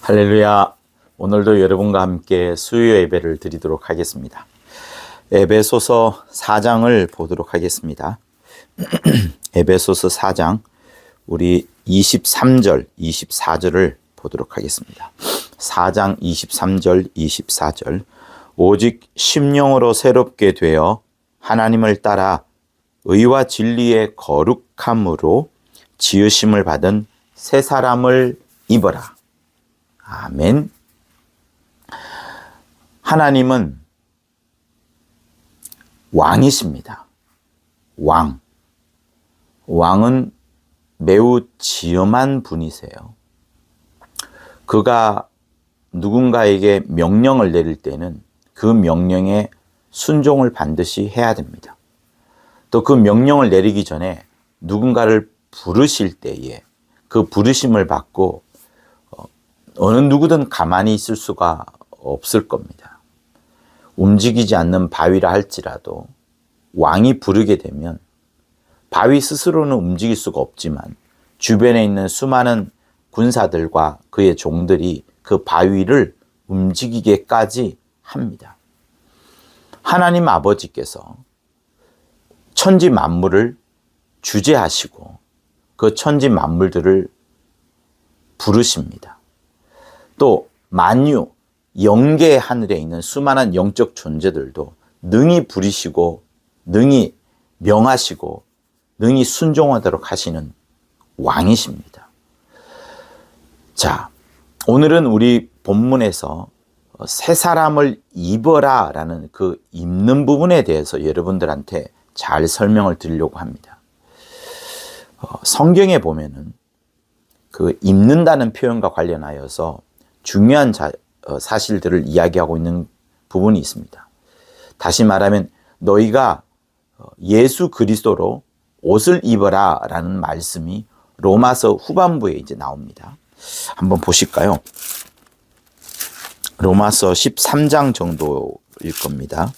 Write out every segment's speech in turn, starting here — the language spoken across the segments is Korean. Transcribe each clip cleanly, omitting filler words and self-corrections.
할렐루야. 오늘도 여러분과 함께 수요 예배를 드리도록 하겠습니다. 에베소서 4장을 보도록 하겠습니다. 에베소서 4장 우리 23절, 24절을 보도록 하겠습니다. 4장 23절, 24절. 오직 심령으로 새롭게 되어 하나님을 따라 의와 진리의 거룩함으로 지으심을 받은 새 사람을 입어라. 아멘. 하나님은 왕이십니다. 왕은 매우 지엄한 분이세요. 그가 누군가에게 명령을 내릴 때는 그 명령에 순종을 반드시 해야 됩니다. 또 그 명령을 내리기 전에 누군가를 부르실 때에 그 부르심을 받고 어느 누구든 가만히 있을 수가 없을 겁니다. 움직이지 않는 바위라 할지라도 왕이 부르게 되면 바위 스스로는 움직일 수가 없지만 주변에 있는 수많은 군사들과 그의 종들이 그 바위를 움직이게까지 합니다. 하나님 아버지께서 천지 만물을 주재하시고 그 천지 만물들을 부르십니다. 또 만유, 영계 하늘에 있는 수많은 영적 존재들도 능히 부리시고 능히 명하시고 능히 순종하도록 하시는 왕이십니다. 자, 오늘은 우리 본문에서 새 사람을 입어라 라는 그 입는 부분에 대해서 여러분들한테 잘 설명을 드리려고 합니다. 성경에 보면은 그 입는다는 표현과 관련하여서 중요한 사실들을 이야기하고 있는 부분이 있습니다. 다시 말하면 너희가 예수 그리스도로 옷을 입어라 라는 말씀이 로마서 후반부에 이제 나옵니다. 한번 보실까요? 로마서 13장 정도일 겁니다.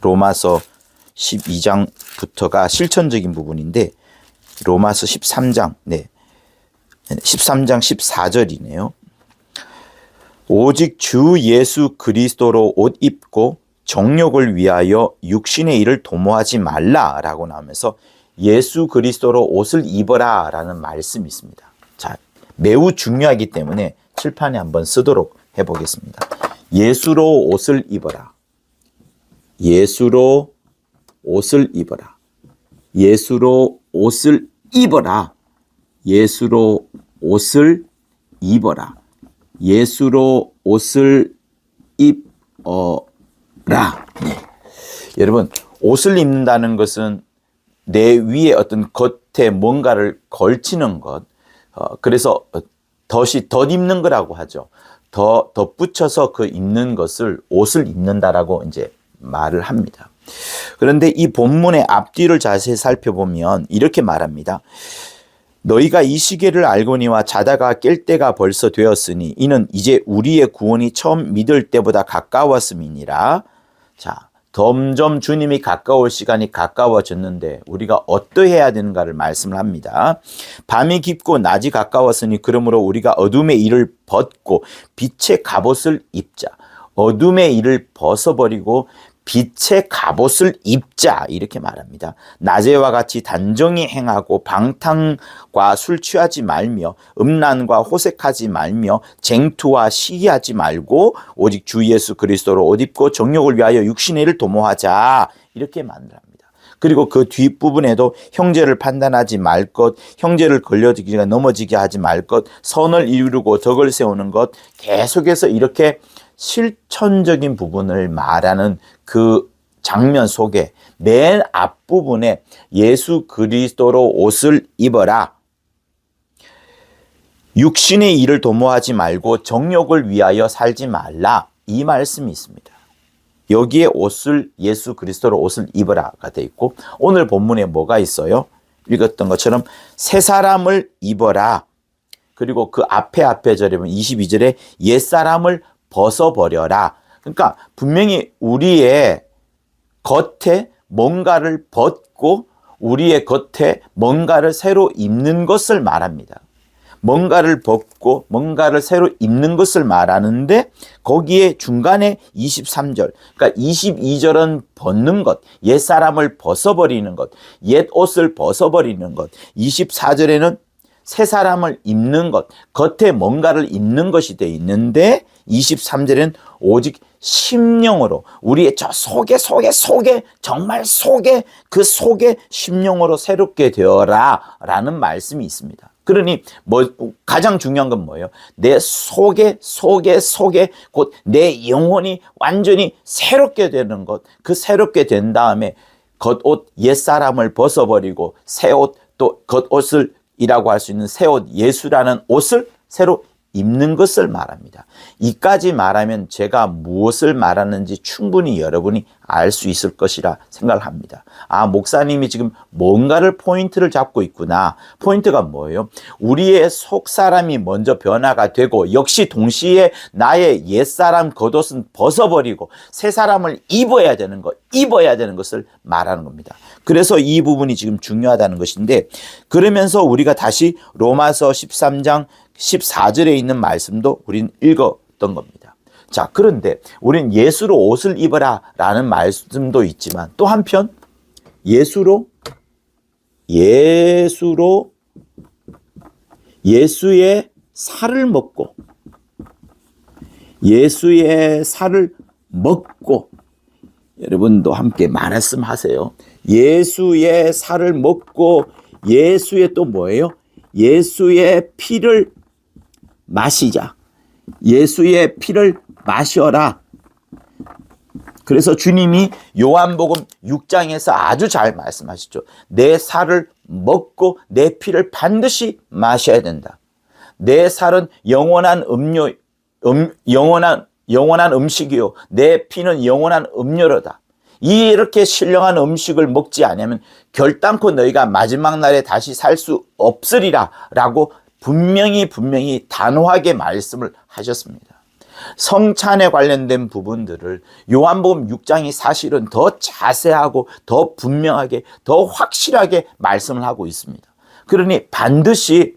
로마서 12장부터가 실천적인 부분인데 로마서 13장, 13장 14절이네요. 오직 주 예수 그리스도로 옷 입고 정욕을 위하여 육신의 일을 도모하지 말라라고 나오면서 예수 그리스도로 옷을 입어라 라는 말씀이 있습니다. 자, 매우 중요하기 때문에 칠판에 한번 쓰도록 해보겠습니다. 예수로 옷을 입어라. 예수로 옷을 입어라. 예수로 옷을 입어라. 예수로 옷을 입어라. 예수로 옷을 입어라. 네. 여러분, 옷을 입는다는 것은 내 위에 어떤 겉에 뭔가를 걸치는 것, 그래서 덧입는 거라고 하죠. 덧붙여서 그 입는 것을 옷을 입는다라고 이제 말을 합니다. 그런데 이 본문의 앞뒤를 자세히 살펴보면 이렇게 말합니다. 너희가 이 시계를 알거니와 자다가 깰 때가 벌써 되었으니 이는 이제 우리의 구원이 처음 믿을 때보다 가까웠음이니라. 자, 점점 주님이 가까울 시간이 가까워졌는데 우리가 어떠해야 되는가를 말씀을 합니다. 밤이 깊고 낮이 가까웠으니 그러므로 우리가 어둠의 일을 벗고 빛의 갑옷을 입자. 어둠의 일을 벗어버리고 빛의 갑옷을 입자 이렇게 말합니다. 낮에와 같이 단정히 행하고 방탕과 술 취하지 말며 음란과 호색하지 말며 쟁투와 시기하지 말고 오직 주 예수 그리스도로 옷 입고 정욕을 위하여 육신의 일을 도모하자 이렇게 말합니다. 그리고 그 뒷부분에도 형제를 판단하지 말 것, 형제를 걸려지기가 넘어지게 하지 말 것, 선을 이루고 덕을 세우는 것 계속해서 이렇게 실천적인 부분을 말하는 그 장면 속에 맨 앞부분에 예수 그리스도로 옷을 입어라. 육신의 일을 도모하지 말고 정욕을 위하여 살지 말라. 이 말씀이 있습니다. 여기에 옷을 예수 그리스도로 옷을 입어라가 되어 있고 오늘 본문에 뭐가 있어요? 읽었던 것처럼 새 사람을 입어라. 그리고 그 앞에 절에 보면 22절에 옛사람을 벗어버려라. 그러니까 분명히 우리의 겉에 뭔가를 벗고 우리의 겉에 뭔가를 새로 입는 것을 말합니다. 뭔가를 벗고 뭔가를 새로 입는 것을 말하는데 거기에 중간에 23절, 그러니까 22절은 벗는 것, 옛사람을 벗어버리는 것, 옛 옷을 벗어버리는 것, 24절에는 새 사람을 입는 것, 겉에 뭔가를 입는 것이 되어 있는데 23절에는 오직 심령으로, 우리의 저 속에 정말 속에, 그 속에 심령으로 새롭게 되어라 라는 말씀이 있습니다. 그러니 가장 중요한 건 뭐예요? 내 속에 곧 내 영혼이 완전히 새롭게 되는 것, 그 새롭게 된 다음에 겉옷 옛사람을 벗어버리고 새 옷, 또 겉옷을 이라고 할 수 있는 새 옷, 예수라는 옷을 새로 입는 것을 말합니다. 이까지 말하면 제가 무엇을 말하는지 충분히 여러분이 알 수 있을 것이라 생각을 합니다. 아, 목사님이 지금 뭔가를 포인트를 잡고 있구나. 포인트가 뭐예요? 우리의 속사람이 먼저 변화가 되고 역시 동시에 나의 옛사람 겉옷은 벗어버리고 새 사람을 입어야 되는 것을 말하는 겁니다. 그래서 이 부분이 지금 중요하다는 것인데, 그러면서 우리가 다시 로마서 13장 14절에 있는 말씀도 우린 읽었던 겁니다. 자, 그런데 우린 예수로 옷을 입어라 라는 말씀도 있지만 또 한편 예수의 살을 먹고 여러분도 함께 말씀하세요. 예수의 살을 먹고 예수의 또 뭐예요? 예수의 피를 마시자. 예수의 피를 마셔라. 그래서 주님이 요한복음 6장에서 아주 잘 말씀하시죠. 내 살을 먹고 내 피를 반드시 마셔야 된다. 내 살은 영원한 음식이요, 내 피는 영원한 음료로다. 이렇게 신령한 음식을 먹지 않으면 결단코 너희가 마지막 날에 다시 살 수 없으리라 라고 분명히 단호하게 말씀을 하셨습니다. 성찬에 관련된 부분들을 요한복음 6장이 사실은 더 자세하고 더 분명하게 더 확실하게 말씀을 하고 있습니다. 그러니 반드시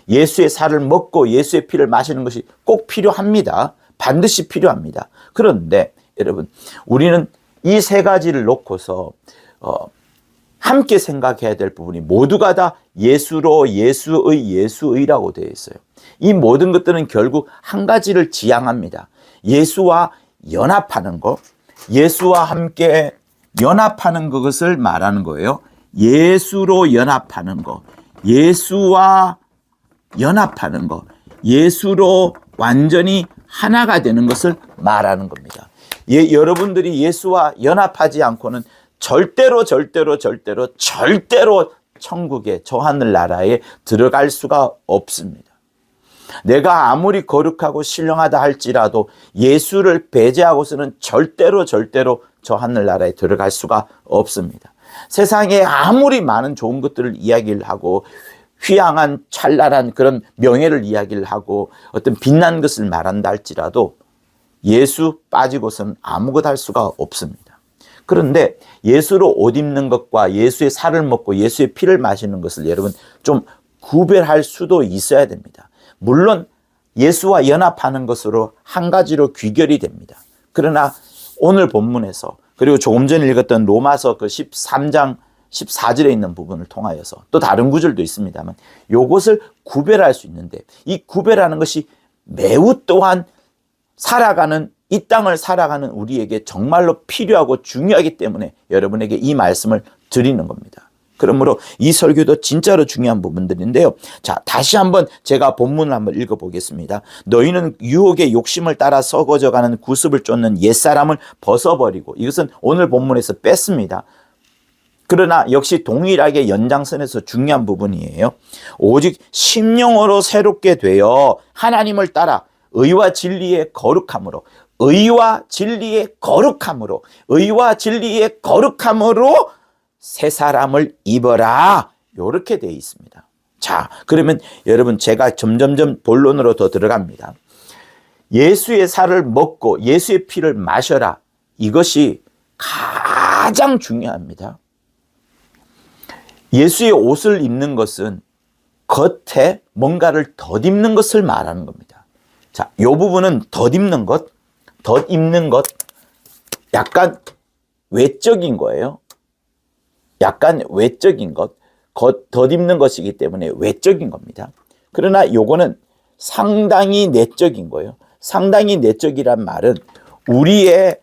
예수의 살을 먹고 예수의 피를 마시는 것이 꼭 필요합니다. 반드시 필요합니다. 그런데 여러분, 우리는 이 세 가지를 놓고서 함께 생각해야 될 부분이 모두가 다 예수의라고 되어 있어요. 이 모든 것들은 결국 한 가지를 지향합니다. 예수와 연합하는 것, 예수와 함께 연합하는 것을 말하는 거예요. 예수로 연합하는 것, 예수와 연합하는 것, 예수로 완전히 하나가 되는 것을 말하는 겁니다. 여러분들이 예수와 연합하지 않고는 절대로 천국에, 저 하늘나라에 들어갈 수가 없습니다. 내가 아무리 거룩하고 신령하다 할지라도 예수를 배제하고서는 절대로 저 하늘나라에 들어갈 수가 없습니다. 세상에 아무리 많은 좋은 것들을 이야기를 하고 휘황한 찬란한 그런 명예를 이야기를 하고 어떤 빛난 것을 말한다 할지라도 예수 빠지고서는 아무것도 할 수가 없습니다. 그런데 예수로 옷 입는 것과 예수의 살을 먹고 예수의 피를 마시는 것을 여러분 좀 구별할 수도 있어야 됩니다. 물론 예수와 연합하는 것으로 한 가지로 귀결이 됩니다. 그러나 오늘 본문에서, 그리고 조금 전에 읽었던 로마서 그 13장 14절에 있는 부분을 통하여서 또 다른 구절도 있습니다만 이것을 구별할 수 있는데, 이 구별하는 것이 매우 또한 이 땅을 살아가는 우리에게 정말로 필요하고 중요하기 때문에 여러분에게 이 말씀을 드리는 겁니다. 그러므로 이 설교도 진짜로 중요한 부분들인데요. 자, 다시 한번 제가 본문을 한번 읽어보겠습니다. 너희는 유혹의 욕심을 따라 썩어져가는 구습을 쫓는 옛사람을 벗어버리고, 이것은 오늘 본문에서 뺐습니다. 그러나 역시 동일하게 연장선에서 중요한 부분이에요. 오직 심령으로 새롭게 되어 하나님을 따라 의와 진리의 거룩함으로 새 사람을 입어라, 이렇게 되어 있습니다. 자, 그러면 여러분, 제가 점점점 본론으로 더 들어갑니다. 예수의 살을 먹고 예수의 피를 마셔라, 이것이 가장 중요합니다. 예수의 옷을 입는 것은 겉에 뭔가를 덧입는 것을 말하는 겁니다. 자, 이 부분은 덧입는 것, 약간 외적인 거예요. 약간 외적인 것, 덧입는 것이기 때문에 외적인 겁니다. 그러나 요거는 상당히 내적인 거예요. 상당히 내적이란 말은 우리의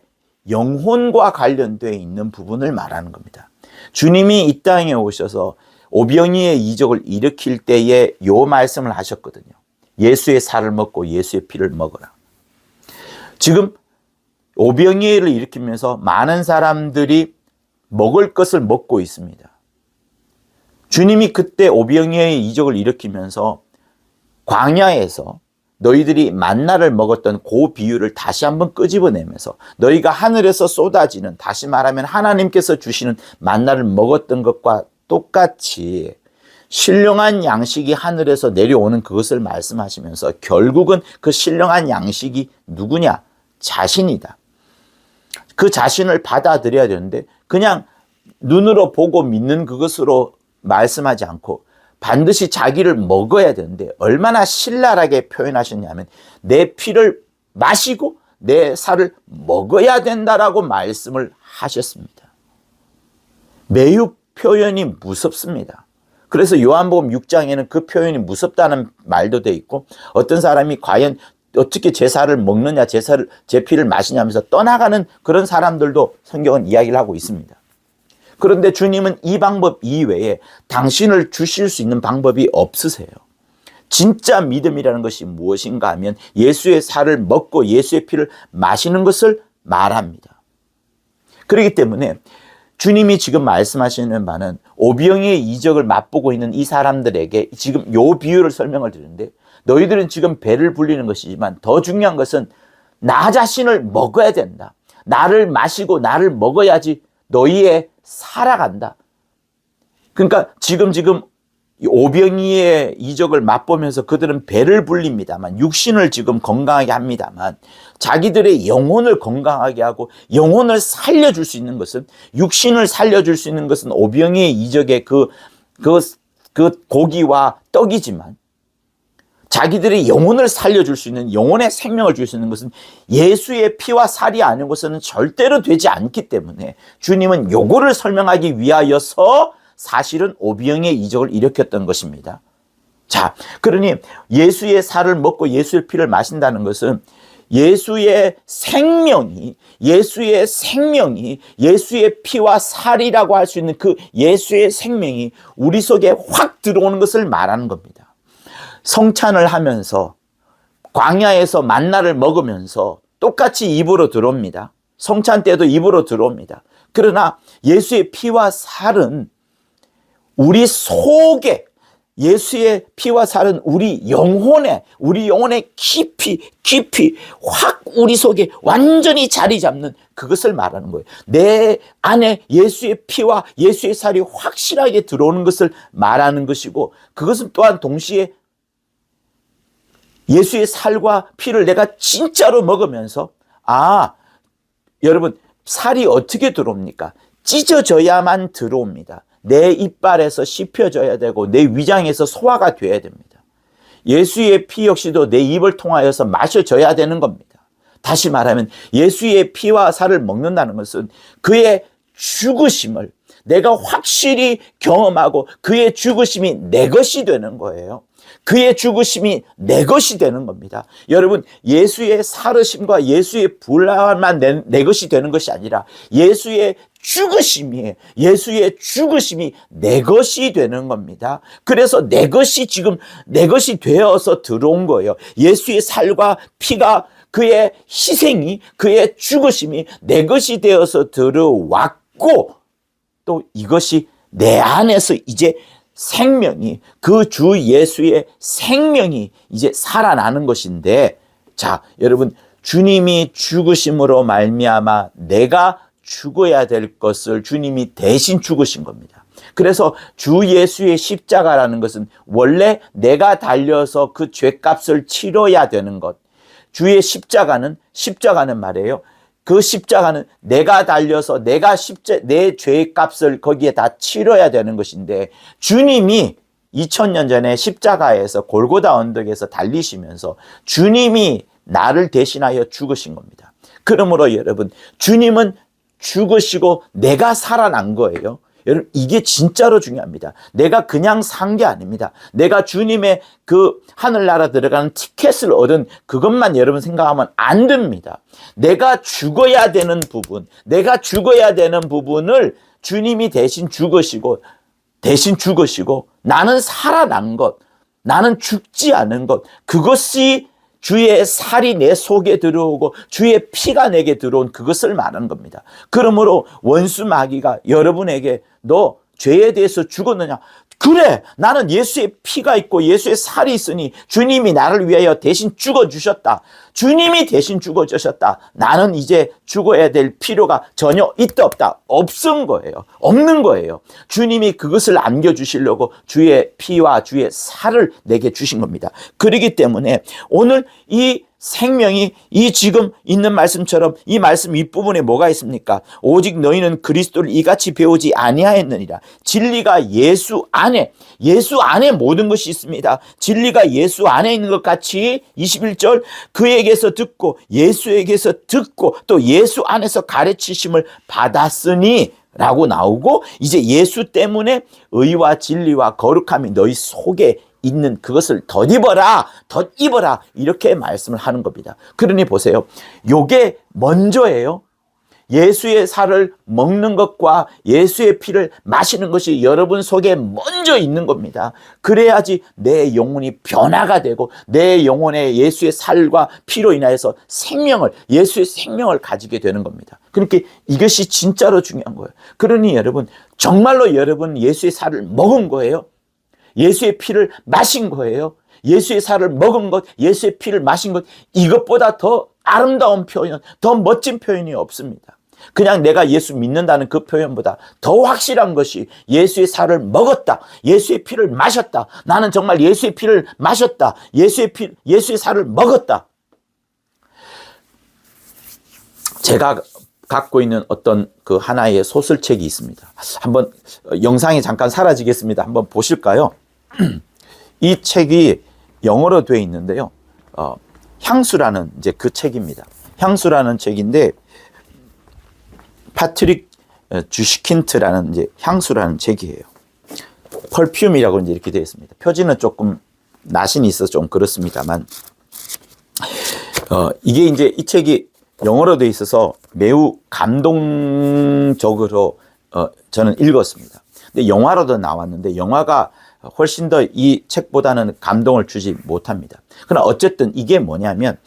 영혼과 관련되어 있는 부분을 말하는 겁니다. 주님이 이 땅에 오셔서 오병이의 이적을 일으킬 때에 요 말씀을 하셨거든요. 예수의 살을 먹고 예수의 피를 먹어라. 지금 오병이를 일으키면서 많은 사람들이 먹을 것을 먹고 있습니다. 주님이 그때 오병이의 이적을 일으키면서 광야에서 너희들이 만나를 먹었던 그 비유를 다시 한번 끄집어내면서 너희가 하늘에서 쏟아지는, 다시 말하면 하나님께서 주시는 만나를 먹었던 것과 똑같이 신령한 양식이 하늘에서 내려오는 그것을 말씀하시면서 결국은 그 신령한 양식이 누구냐? 자신이다. 그 자신을 받아들여야 되는데 그냥 눈으로 보고 믿는 그것으로 말씀하지 않고 반드시 자기를 먹어야 되는데 얼마나 신랄하게 표현하셨냐면 내 피를 마시고 내 살을 먹어야 된다라고 말씀을 하셨습니다. 매우 표현이 무섭습니다. 그래서 요한복음 6장에는 그 표현이 무섭다는 말도 돼 있고 어떤 사람이 과연 어떻게 제 살을 먹느냐, 제 피를 마시냐면서 떠나가는 그런 사람들도 성경은 이야기를 하고 있습니다. 그런데 주님은 이 방법 이외에 당신을 주실 수 있는 방법이 없으세요. 진짜 믿음이라는 것이 무엇인가 하면 예수의 살을 먹고 예수의 피를 마시는 것을 말합니다. 그렇기 때문에 주님이 지금 말씀하시는 바는 오병이의 이적을 맛보고 있는 이 사람들에게 지금 요 비유를 설명을 드리는데 너희들은 지금 배를 불리는 것이지만 더 중요한 것은 나 자신을 먹어야 된다. 나를 마시고 나를 먹어야지 너희의 살아간다. 그러니까 지금 오병이의 이적을 맛보면서 그들은 배를 불립니다만 육신을 지금 건강하게 합니다만 자기들의 영혼을 건강하게 하고 영혼을 살려줄 수 있는 것은 육신을 살려줄 수 있는 것은 오병이의 이적의 그 고기와 떡이지만 자기들의 영혼을 살려줄 수 있는 영혼의 생명을 줄 수 있는 것은 예수의 피와 살이 아닌 것은 절대로 되지 않기 때문에 주님은 요거를 설명하기 위하여서 사실은 오병이의 이적을 일으켰던 것입니다. 자, 그러니 예수의 살을 먹고 예수의 피를 마신다는 것은 예수의 생명이 예수의 피와 살이라고 할 수 있는 그 예수의 생명이 우리 속에 확 들어오는 것을 말하는 겁니다. 성찬을 하면서 광야에서 만나를 먹으면서 똑같이 입으로 들어옵니다. 성찬 때도 입으로 들어옵니다. 그러나 예수의 피와 살은 우리 속에 예수의 피와 살은 우리 영혼에 깊이 확 우리 속에 완전히 자리 잡는 그것을 말하는 거예요. 내 안에 예수의 피와 예수의 살이 확실하게 들어오는 것을 말하는 것이고 그것은 또한 동시에 예수의 살과 피를 내가 진짜로 먹으면서 여러분 살이 어떻게 들어옵니까? 찢어져야만 들어옵니다. 내 이빨에서 씹혀져야 되고 내 위장에서 소화가 돼야 됩니다. 예수의 피 역시도 내 입을 통하여서 마셔져야 되는 겁니다. 다시 말하면 예수의 피와 살을 먹는다는 것은 그의 죽으심을 내가 확실히 경험하고 그의 죽으심이 내 것이 되는 거예요. 그의 죽으심이 내 것이 되는 겁니다. 여러분, 예수의 살으심과 예수의 부활만 내 것이 되는 것이 아니라 예수의 죽으심이 내 것이 되는 겁니다. 그래서 내 것이 지금 내 것이 되어서 들어온 거예요. 예수의 살과 피가 그의 희생이 그의 죽으심이 내 것이 되어서 들어왔고 또 이것이 내 안에서 이제 생명이 그 주 예수의 생명이 이제 살아나는 것인데 자 여러분 주님이 죽으심으로 말미암아 내가 죽어야 될 것을 주님이 대신 죽으신 겁니다. 그래서 주 예수의 십자가라는 것은 원래 내가 달려서 그 죄값을 치러야 되는 것. 주의 십자가는 말이에요. 그 십자가는 내가 달려서 내 죄값을 거기에 다 치러야 되는 것인데 주님이 2000년 전에 십자가에서 골고다 언덕에서 달리시면서 주님이 나를 대신하여 죽으신 겁니다. 그러므로 여러분, 주님은 죽으시고 내가 살아난 거예요. 여러분, 이게 진짜로 중요합니다. 내가 그냥 산 게 아닙니다. 내가 주님의 그 하늘나라 들어가는 티켓을 얻은 그것만 여러분 생각하면 안 됩니다. 내가 죽어야 되는 부분, 내가 죽어야 되는 부분을 주님이 대신 죽으시고 나는 살아난 것, 나는 죽지 않은 것, 그것이 주의 살이 내 속에 들어오고 주의 피가 내게 들어온 그것을 말하는 겁니다. 그러므로 원수 마귀가 여러분에게 너 죄에 대해서 죽었느냐? 그래, 나는 예수의 피가 있고 예수의 살이 있으니 주님이 나를 위하여 대신 죽어주셨다. 주님이 대신 죽어주셨다. 나는 이제 죽어야 될 필요가 전혀 있다 없다. 없는 거예요. 주님이 그것을 안겨주시려고 주의 피와 주의 살을 내게 주신 겁니다. 그렇기 때문에 오늘 이 생명이 이 지금 있는 말씀처럼 이 말씀 윗부분에 뭐가 있습니까? 오직 너희는 그리스도를 이같이 배우지 아니하였느니라. 진리가 예수 안에 모든 것이 있습니다. 진리가 예수 안에 있는 것 같이 21절 그에게서 듣고 예수에게서 듣고 또 예수 안에서 가르치심을 받았으니 라고 나오고 이제 예수 때문에 의와 진리와 거룩함이 너희 속에 있는 그것을 덧입어라 이렇게 말씀을 하는 겁니다. 그러니 보세요. 요게 먼저예요. 예수의 살을 먹는 것과 예수의 피를 마시는 것이 여러분 속에 먼저 있는 겁니다. 그래야지 내 영혼이 변화가 되고 내 영혼에 예수의 살과 피로 인하여서 예수의 생명을 가지게 되는 겁니다. 그러니까 이것이 진짜로 중요한 거예요. 그러니 여러분, 정말로 여러분 예수의 살을 먹은 거예요. 예수의 피를 마신 거예요. 예수의 살을 먹은 것, 예수의 피를 마신 것, 이것보다 더 아름다운 표현, 더 멋진 표현이 없습니다. 그냥 내가 예수 믿는다는 그 표현보다 더 확실한 것이 예수의 살을 먹었다. 예수의 피를 마셨다. 나는 정말 예수의 피를 마셨다. 예수의 살을 먹었다. 제가 갖고 있는 어떤 그 하나의 소설책이 있습니다. 한번 영상이 잠깐 사라지겠습니다. 한번 보실까요? 이 책이 영어로 되어 있는데요. 향수라는 이제 그 책입니다. 향수라는 책인데 파트릭 주시킨트라는 이제 향수라는 책이에요. 펄퓸이라고 이제 이렇게 되어 있습니다. 표지는 조금 나신이 있어서 좀 그렇습니다만 이게 이제 이 책이 영어로 되어 있어서 매우 감동적으로 저는 읽었습니다. 근데 영화로도 나왔는데 영화가 훨씬 더 이 책보다는 감동을 주지 못합니다. 그러나 어쨌든 이게 뭐냐면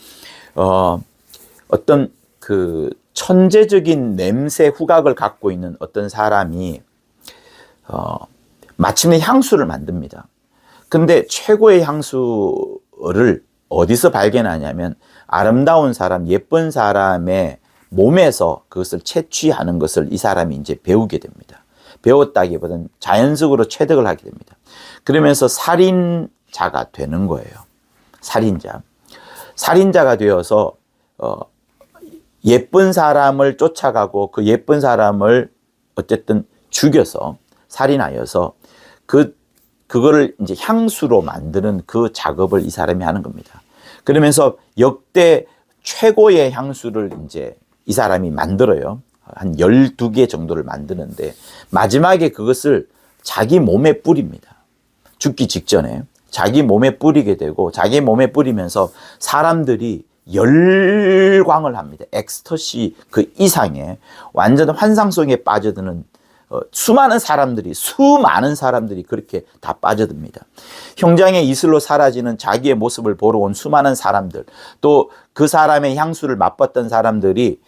어떤 그 천재적인 냄새 후각을 갖고 있는 어떤 사람이 마침내 향수를 만듭니다. 근데 최고의 향수를 어디서 발견하냐면 아름다운 사람, 예쁜 사람의 몸에서 그것을 채취하는 것을 이 사람이 이제 배우게 됩니다. 배웠다기보다는 자연적으로 체득을 하게 됩니다. 그러면서 살인자가 되는 거예요. 살인자가 되어서 예쁜 사람을 쫓아가고 그 예쁜 사람을 어쨌든 죽여서 살인하여서 그거를 이제 향수로 만드는 그 작업을 이 사람이 하는 겁니다. 그러면서 역대 최고의 향수를 이제 이 사람이 만들어요. 한 12개 정도를 만드는데 마지막에 그것을 자기 몸에 뿌립니다. 죽기 직전에 자기 몸에 뿌리게 되고 자기 몸에 뿌리면서 사람들이 열광을 합니다. 엑스터시 그 이상의 완전 환상 속에 빠져드는 수많은 사람들이 그렇게 다 빠져듭니다. 형장의 이슬로 사라지는 자기의 모습을 보러 온 수많은 사람들, 또 그 사람의 향수를 맛봤던 사람들이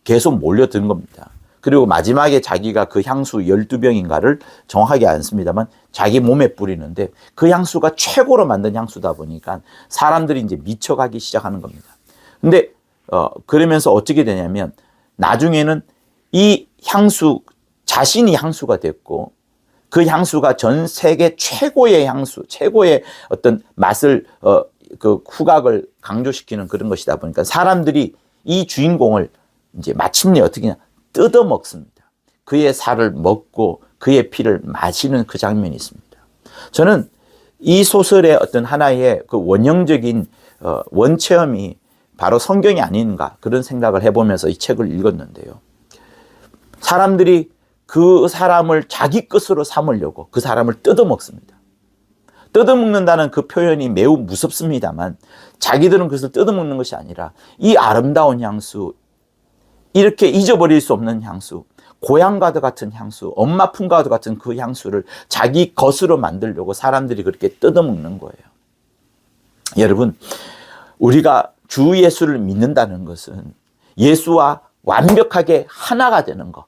계속 몰려든 겁니다. 그리고 마지막에 자기가 그 향수 12병인가를 정확하게 않습니다만 자기 몸에 뿌리는데 그 향수가 최고로 만든 향수다 보니까 사람들이 이제 미쳐가기 시작하는 겁니다. 근데 그러면서 어떻게 되냐면 나중에는 이 향수 자신이 향수가 됐고 그 향수가 전 세계 최고의 향수, 최고의 어떤 맛을 그 후각을 강조시키는 그런 것이다 보니까 사람들이 이 주인공을 이제 마침내 어떻게 하냐 뜯어 먹습니다. 그의 살을 먹고 그의 피를 마시는 그 장면이 있습니다. 저는 이 소설의 어떤 하나의 그 원형적인 원체험이 바로 성경이 아닌가 그런 생각을 해보면서 이 책을 읽었는데요. 사람들이 그 사람을 자기 것으로 삼으려고 그 사람을 뜯어먹습니다. 뜯어먹는다는 그 표현이 매우 무섭습니다만 자기들은 그것을 뜯어먹는 것이 아니라 이 아름다운 향수, 이렇게 잊어버릴 수 없는 향수, 고향과도 같은 향수, 엄마 품과도 같은 그 향수를 자기 것으로 만들려고 사람들이 그렇게 뜯어먹는 거예요. 여러분, 우리가 주 예수를 믿는다는 것은 예수와 완벽하게 하나가 되는 것,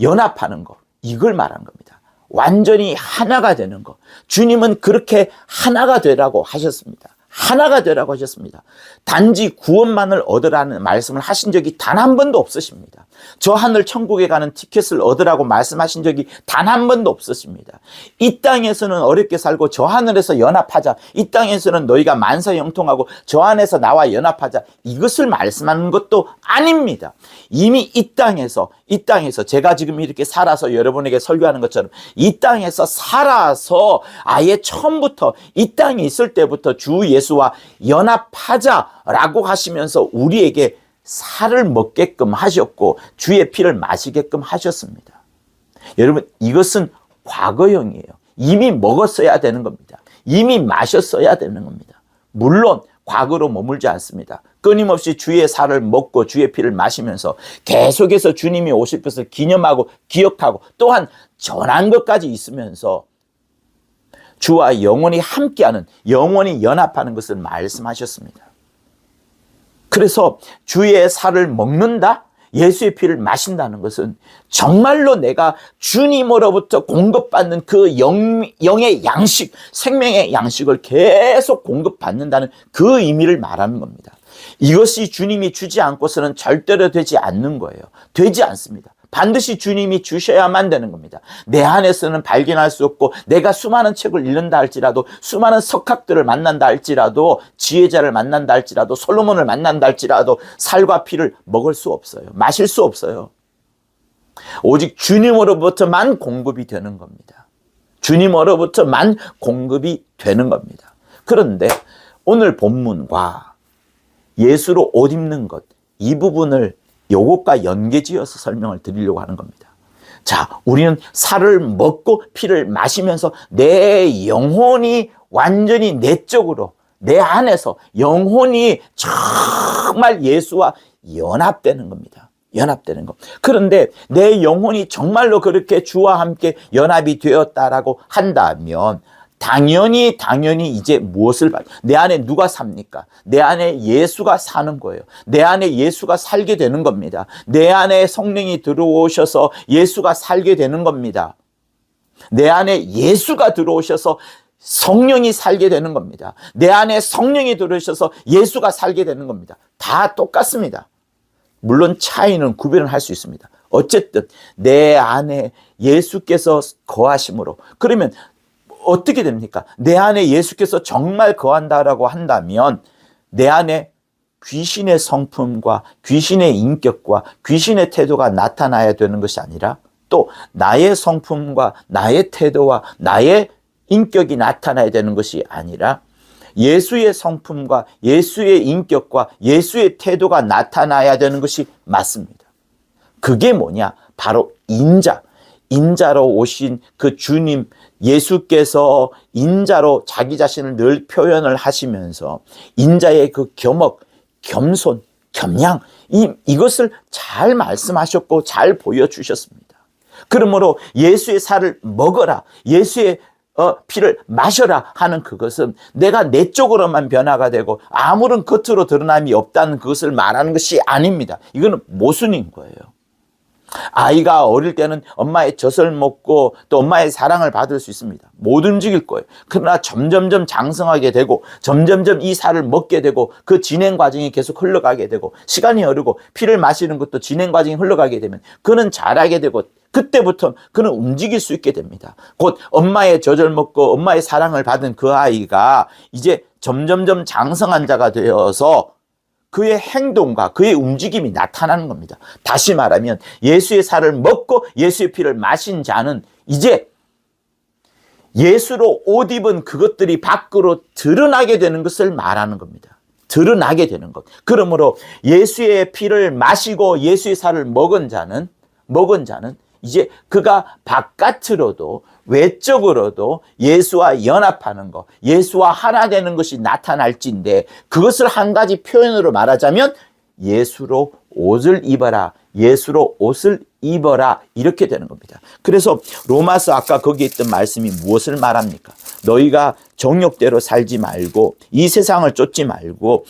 연합하는 것, 이걸 말한 겁니다. 완전히 하나가 되는 것. 주님은 그렇게 하나가 되라고 하셨습니다. 하나가 되라고 하셨습니다. 단지 구원만을 얻으라는 말씀을 하신 적이 단 한 번도 없으십니다. 저 하늘 천국에 가는 티켓을 얻으라고 말씀하신 적이 단 한 번도 없으십니다. 이 땅에서는 어렵게 살고 저 하늘에서 연합하자. 이 땅에서는 너희가 만사형통하고 저 안에서 나와 연합하자. 이것을 말씀하는 것도 아닙니다. 이미 이 땅에서 제가 지금 이렇게 살아서 여러분에게 설교하는 것처럼 이 땅에서 살아서 아예 처음부터 이 땅에 있을 때부터 주 예수와 연합하자라고 하시면서 우리에게 살을 먹게끔 하셨고 주의 피를 마시게끔 하셨습니다. 여러분, 이것은 과거형이에요. 이미 먹었어야 되는 겁니다. 이미 마셨어야 되는 겁니다. 물론 과거로 머물지 않습니다. 끊임없이 주의 살을 먹고 주의 피를 마시면서 계속해서 주님이 오실 것을 기념하고 기억하고 또한 전한 것까지 있으면서 주와 영원히 함께하는, 영원히 연합하는 것을 말씀하셨습니다. 그래서 주의 살을 먹는다? 예수의 피를 마신다는 것은 정말로 내가 주님으로부터 공급받는 그 영의 양식, 생명의 양식을 계속 공급받는다는 그 의미를 말하는 겁니다. 이것이 주님이 주지 않고서는 절대로 되지 않는 거예요. 되지 않습니다. 반드시 주님이 주셔야만 되는 겁니다. 내 안에서는 발견할 수 없고 내가 수많은 책을 읽는다 할지라도 수많은 석학들을 만난다 할지라도 지혜자를 만난다 할지라도 솔로몬을 만난다 할지라도 살과 피를 먹을 수 없어요. 마실 수 없어요. 오직 주님으로부터만 공급이 되는 겁니다. 주님으로부터만 공급이 되는 겁니다. 그런데 오늘 본문과 예수로 옷 입는 것, 이 부분을 요것과 연계지어서 설명을 드리려고 하는 겁니다. 자, 우리는 살을 먹고 피를 마시면서 내 영혼이 완전히 내적으로 내 안에서 영혼이 정말 예수와 연합되는 겁니다. 연합되는 것. 그런데 내 영혼이 정말로 그렇게 주와 함께 연합이 되었다라고 한다면 당연히 이제 무엇을 내 안에 누가 삽니까? 내 안에 예수가 사는 거예요. 내 안에 예수가 살게 되는 겁니다. 내 안에 성령이 들어오셔서 예수가 살게 되는 겁니다. 내 안에 예수가 들어오셔서 성령이 살게 되는 겁니다. 내 안에 성령이 들어오셔서 예수가 살게 되는 겁니다. 다 똑같습니다. 물론 차이는 구별을 할 수 있습니다. 어쨌든 내 안에 예수께서 거하심으로, 그러면 어떻게 됩니까? 내 안에 예수께서 정말 거한다라고 한다면 내 안에 귀신의 성품과 귀신의 인격과 귀신의 태도가 나타나야 되는 것이 아니라 또 나의 성품과 나의 태도와 나의 인격이 나타나야 되는 것이 아니라 예수의 성품과 예수의 인격과 예수의 태도가 나타나야 되는 것이 맞습니다. 그게 뭐냐? 바로 인자로 오신 그 주님 예수께서 인자로 자기 자신을 늘 표현을 하시면서 인자의 그 겸허, 겸손, 겸양 이것을 잘 말씀하셨고 잘 보여주셨습니다. 그러므로 예수의 살을 먹어라, 예수의 피를 마셔라 하는 그것은 내가 내적으로만 변화가 되고 아무런 겉으로 드러남이 없다는 그것을 말하는 것이 아닙니다. 이거는 모순인 거예요. 아이가 어릴 때는 엄마의 젖을 먹고 또 엄마의 사랑을 받을 수 있습니다. 못 움직일 거예요. 그러나 점점점 장성하게 되고 점점점 이 살을 먹게 되고 그 진행 과정이 계속 흘러가게 되고 시간이 흐르고 피를 마시는 것도 진행 과정이 흘러가게 되면 그는 자라게 되고 그때부터 그는 움직일 수 있게 됩니다. 곧 엄마의 젖을 먹고 엄마의 사랑을 받은 그 아이가 이제 점점점 장성한 자가 되어서 그의 행동과 그의 움직임이 나타나는 겁니다. 다시 말하면 예수의 살을 먹고 예수의 피를 마신 자는 이제 예수로 옷 입은 그것들이 밖으로 드러나게 되는 것을 말하는 겁니다. 드러나게 되는 것. 그러므로 예수의 피를 마시고 예수의 살을 먹은 자는 이제 그가 바깥으로도 외적으로도 예수와 연합하는 것, 예수와 하나 되는 것이 나타날진데, 그것을 한 가지 표현으로 말하자면 예수로 옷을 입어라, 예수로 옷을 입어라, 이렇게 되는 겁니다. 그래서 로마서 아까 거기에 있던 말씀이 무엇을 말합니까? 너희가 정욕대로 살지 말고 이 세상을 쫓지 말고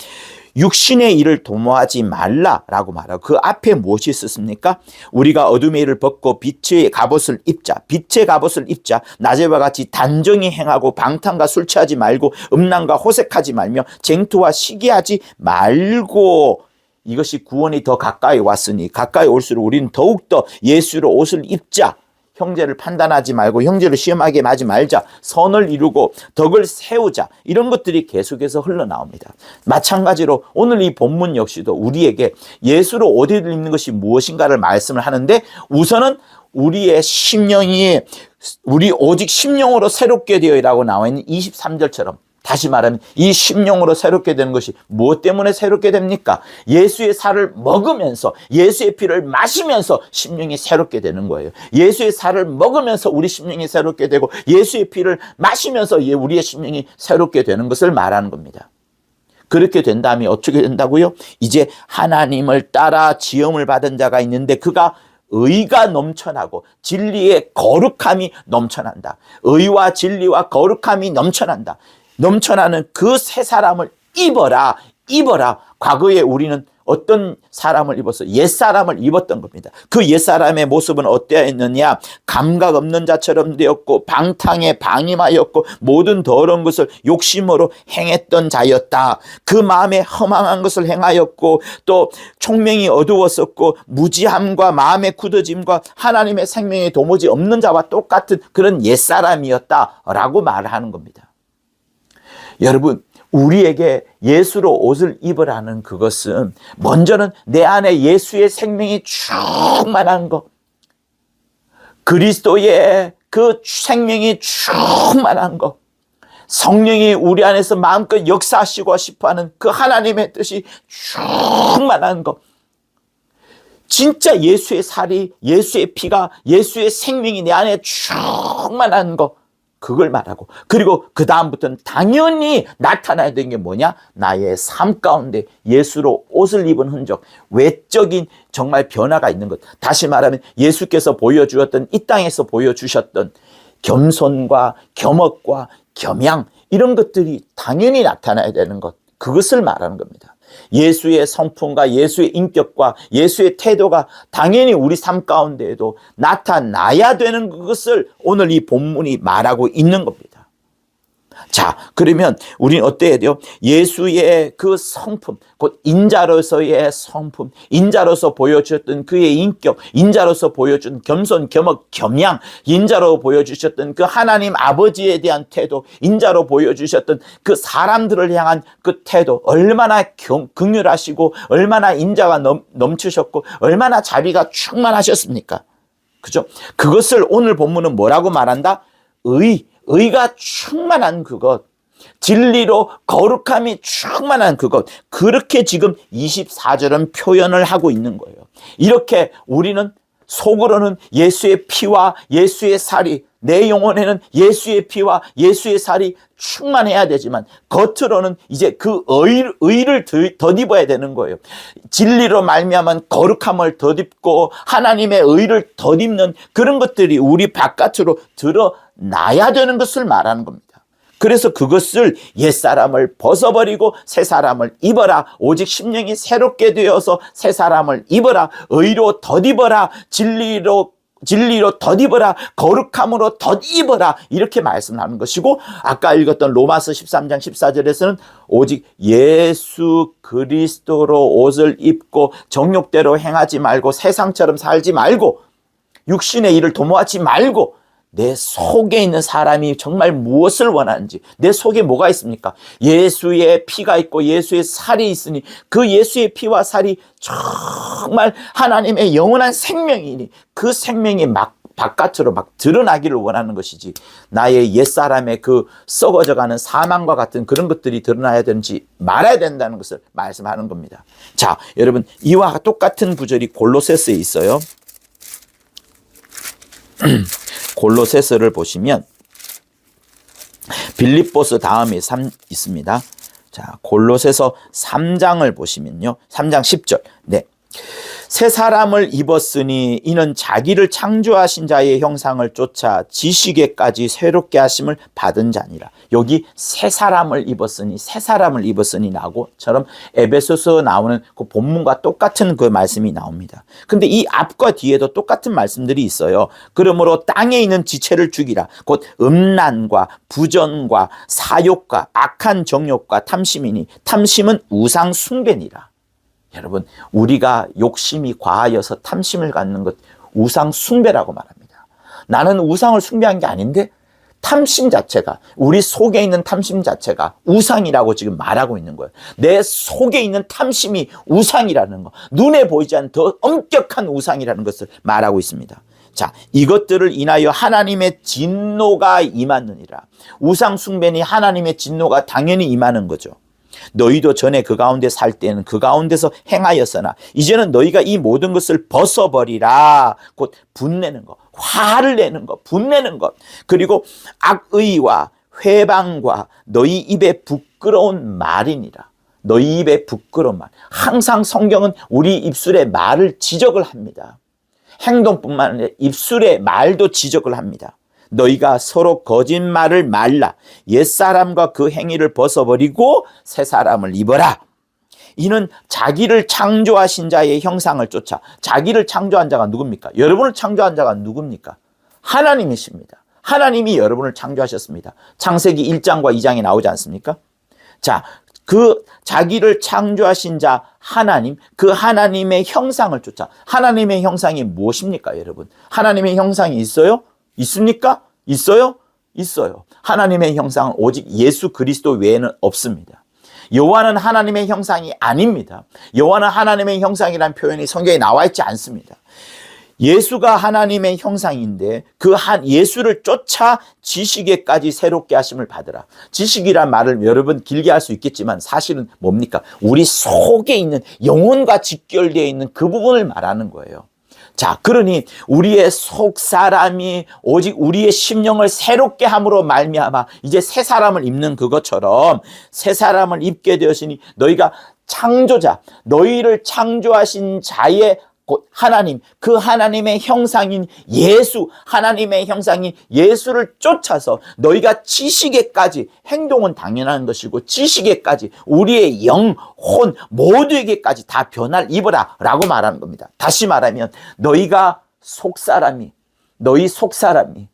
육신의 일을 도모하지 말라라고 말하고, 그 앞에 무엇이 있었습니까? 우리가 어둠의 일을 벗고 빛의 갑옷을 입자. 빛의 갑옷을 입자. 낮에와 같이 단정히 행하고 방탕과 술 취하지 말고 음란과 호색하지 말며 쟁투와 시기하지 말고, 이것이 구원이 더 가까이 왔으니 가까이 올수록 우리는 더욱더 예수로 옷을 입자. 형제를 판단하지 말고 형제를 시험하게 하지 말자. 선을 이루고 덕을 세우자. 이런 것들이 계속해서 흘러나옵니다. 마찬가지로 오늘 이 본문 역시도 우리에게 예수로 옷을 입는 것이 무엇인가를 말씀을 하는데, 우선은 우리의 심령이, 우리 오직 심령으로 새롭게 되어라고 나와 있는 23절처럼, 다시 말하면 이 심령으로 새롭게 되는 것이 무엇 때문에 새롭게 됩니까? 예수의 살을 먹으면서, 예수의 피를 마시면서 심령이 새롭게 되는 거예요. 예수의 살을 먹으면서 우리 심령이 새롭게 되고, 예수의 피를 마시면서 우리의 심령이 새롭게 되는 것을 말하는 겁니다. 그렇게 된 다음에 어떻게 된다고요? 이제 하나님을 따라 지음을 받은 자가 있는데 그가 의가 넘쳐나고 진리의 거룩함이 넘쳐난다. 의와 진리와 거룩함이 넘쳐난다. 넘쳐나는 그 새 사람을 입어라. 과거에 우리는 어떤 사람을 입었어? 옛사람을 입었던 겁니다. 그 옛사람의 모습은 어떠했느냐? 감각 없는 자처럼 되었고 방탕에 방임하였고 모든 더러운 것을 욕심으로 행했던 자였다. 그 마음에 허망한 것을 행하였고 또 총명이 어두웠었고 무지함과 마음의 굳어짐과 하나님의 생명이 도무지 없는 자와 똑같은 그런 옛사람이었다라고 말하는 겁니다. 여러분, 우리에게 예수로 옷을 입으라는 그것은 먼저는 내 안에 예수의 생명이 충만한 것, 그리스도의 그 생명이 충만한 것, 성령이 우리 안에서 마음껏 역사하시고 싶어하는 그 하나님의 뜻이 충만한 것, 진짜 예수의 살이, 예수의 피가, 예수의 생명이 내 안에 충만한 것, 그걸 말하고, 그리고 그 다음부터는 당연히 나타나야 되는 게 뭐냐? 나의 삶 가운데 예수로 옷을 입은 흔적, 외적인 정말 변화가 있는 것. 다시 말하면 예수께서 보여주었던, 이 땅에서 보여주셨던 겸손과 겸허과 겸양, 이런 것들이 당연히 나타나야 되는 것, 그것을 말하는 겁니다. 예수의 성품과 예수의 인격과 예수의 태도가 당연히 우리 삶 가운데에도 나타나야 되는 것을 오늘 이 본문이 말하고 있는 겁니다. 자, 그러면 우리는 어때야 돼요? 예수의 그 성품, 곧 인자로서의 성품, 인자로서 보여주셨던 그의 인격, 인자로서 보여준 겸손, 겸허, 겸양, 인자로 보여주셨던 그 하나님 아버지에 대한 태도, 인자로 보여주셨던 그 사람들을 향한 그 태도, 얼마나 긍휼하시고 얼마나 인자가 넘치셨고 얼마나 자비가 충만하셨습니까? 그죠? 그것을 오늘 본문은 뭐라고 말한다? 의가 충만한 그것, 진리로 거룩함이 충만한 그것, 그렇게 지금 24절은 표현을 하고 있는 거예요. 이렇게 우리는 속으로는 예수의 피와 예수의 살이, 내 영혼에는 예수의 피와 예수의 살이 충만해야 되지만 겉으로는 이제 그 의를 덧입어야 되는 거예요. 진리로 말미암은 거룩함을 덧입고 하나님의 의를 덧입는 그런 것들이 우리 바깥으로 드러나야 되는 것을 말하는 겁니다. 그래서 그것을 옛사람을 벗어버리고 새사람을 입어라. 오직 심령이 새롭게 되어서 새사람을 입어라. 의로 덧입어라. 진리로 덧입어라. 거룩함으로 덧입어라. 이렇게 말씀하는 것이고, 아까 읽었던 로마서 13장 14절에서는 오직 예수 그리스도로 옷을 입고 정욕대로 행하지 말고 세상처럼 살지 말고 육신의 일을 도모하지 말고 내 속에 있는 사람이 정말 무엇을 원하는지, 내 속에 뭐가 있습니까? 예수의 피가 있고 예수의 살이 있으니 그 예수의 피와 살이 정말 하나님의 영원한 생명이니 그 생명이 바깥으로 막 드러나기를 원하는 것이지, 나의 옛사람의 그 썩어져가는 사망과 같은 그런 것들이 드러나야 되는지 말아야 된다는 것을 말씀하는 겁니다. 자, 여러분, 이와 똑같은 구절이 골로새서에 있어요. 골로새서를 보시면 빌립보서 다음에 3 있습니다. 자, 골로새서 3장을 보시면요. 3장 10절. 네. 새 사람을 입었으니 이는 자기를 창조하신 자의 형상을 쫓아 지식에까지 새롭게 하심을 받은 자니라. 여기 새 사람을 입었으니, 새 사람을 입었으니 나고처럼 에베소서 나오는 그 본문과 똑같은 그 말씀이 나옵니다. 근데 이 앞과 뒤에도 똑같은 말씀들이 있어요. 그러므로 땅에 있는 지체를 죽이라. 곧 음란과 부전과 사욕과 악한 정욕과 탐심이니 탐심은 우상 숭배니라. 여러분, 우리가 욕심이 과하여서 탐심을 갖는 것, 우상 숭배라고 말합니다. 나는 우상을 숭배한 게 아닌데 탐심 자체가, 우리 속에 있는 탐심 자체가 우상이라고 지금 말하고 있는 거예요. 내 속에 있는 탐심이 우상이라는 거, 눈에 보이지 않는 더 엄격한 우상이라는 것을 말하고 있습니다. 자, 이것들을 인하여 하나님의 진노가 임하느니라. 우상 숭배니 하나님의 진노가 당연히 임하는 거죠. 너희도 전에 그 가운데 살 때는 그 가운데서 행하였으나 이제는 너희가 이 모든 것을 벗어버리라. 곧 분내는 것, 화를 내는 것, 분내는 것, 그리고 악의와 회방과 너희 입에 부끄러운 말이니라. 너희 입에 부끄러운 말. 항상 성경은 우리 입술의 말을 지적을 합니다. 행동뿐만 아니라 입술의 말도 지적을 합니다. 너희가 서로 거짓말을 말라. 옛사람과 그 행위를 벗어버리고 새 사람을 입어라. 이는 자기를 창조하신 자의 형상을 쫓아. 자기를 창조한 자가 누굽니까? 여러분을 창조한 자가 누굽니까? 하나님이십니다. 하나님이 여러분을 창조하셨습니다. 창세기 1장과 2장에 나오지 않습니까? 자, 그 자기를 창조하신 자 하나님, 그 하나님의 형상을 쫓아. 하나님의 형상이 무엇입니까, 여러분? 하나님의 형상이 있어요? 있습니까? 있어요? 있어요. 하나님의 형상은 오직 예수 그리스도 외에는 없습니다. 여호와는 하나님의 형상이 아닙니다. 여호와는 하나님의 형상이라는 표현이 성경에 나와 있지 않습니다. 예수가 하나님의 형상인데 그 예수를 쫓아 지식에까지 새롭게 하심을 받으라. 지식이란 말을 여러분 길게 할 수 있겠지만 사실은 뭡니까? 우리 속에 있는 영혼과 직결되어 있는 그 부분을 말하는 거예요. 자, 그러니 우리의 속 사람이 오직 우리의 심령을 새롭게 함으로 말미암아 이제 새 사람을 입는 그것처럼 새 사람을 입게 되었으니 너희가 창조자, 너희를 창조하신 자의 곧 하나님, 그 하나님의 형상인 예수, 하나님의 형상인 예수를 쫓아서 너희가 지식에까지, 행동은 당연한 것이고 지식에까지 우리의 영, 혼 모두에게까지 다 변화를 입어라 라고 말하는 겁니다. 다시 말하면 너희가 속사람이, 너희 속사람이